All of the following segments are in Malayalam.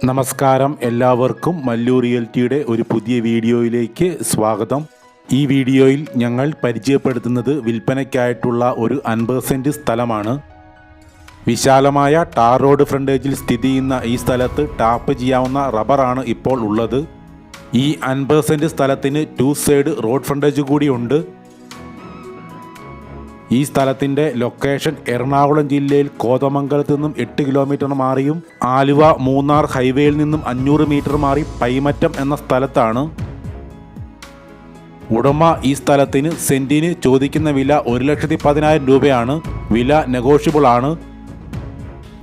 നമസ്കാരം, എല്ലാവർക്കും മല്ലു റിയൽറ്റിയുടെ ഒരു പുതിയ വീഡിയോയിലേക്ക് സ്വാഗതം. ഈ വീഡിയോയിൽ ഞങ്ങൾ പരിചയപ്പെടുത്തുന്നത് വിൽപ്പനയ്ക്കായിട്ടുള്ള ഒരു 50 സെൻറ്റ് സ്ഥലമാണ്. വിശാലമായ ടാർ റോഡ് ഫ്രണ്ടേജിൽ സ്ഥിതി ചെയ്യുന്ന ഈ സ്ഥലത്ത് ടാപ്പ് ചെയ്യാവുന്ന റബ്ബറാണ് ഇപ്പോൾ ഉള്ളത്. ഈ 50 സെൻറ്റ് സ്ഥലത്തിന് 2 സൈഡ് റോഡ് ഫ്രണ്ടേജ് കൂടിയുണ്ട്. ഈ സ്ഥലത്തിൻ്റെ ലൊക്കേഷൻ എറണാകുളം ജില്ലയിൽ കോതമംഗലത്ത് നിന്നും 8 കിലോമീറ്റർ മാറിയും ആലുവ മൂന്നാർ ഹൈവേയിൽ നിന്നും 500 മീറ്റർ മാറി പൈമറ്റം എന്ന സ്ഥലത്താണ്. ഉടമ ഈ സ്ഥലത്തിന് സെൻറ്റിന് ചോദിക്കുന്ന വില 1,10,000 രൂപയാണ്. വില നെഗോഷ്യബിൾ ആണ്.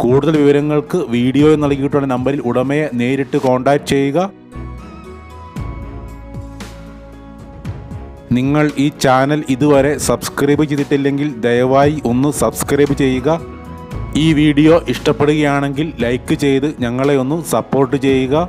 കൂടുതൽ വിവരങ്ങൾക്ക് വീഡിയോയിൽ നൽകിയിട്ടുള്ള നമ്പറിൽ ഉടമയെ നേരിട്ട് കോൺടാക്റ്റ് ചെയ്യുക. നിങ്ങൾ ഈ ചാനൽ ഇതുവരെ സബ്സ്ക്രൈബ് ചെയ്തിട്ടില്ലെങ്കിൽ ദയവായി ഒന്ന് സബ്സ്ക്രൈബ് ചെയ്യുക. ഈ വീഡിയോ ഇഷ്ടപ്പെടുകയാണെങ്കിൽ ലൈക്ക് ചെയ്ത് ഞങ്ങളെ ഒന്ന് സപ്പോർട്ട് ചെയ്യുക.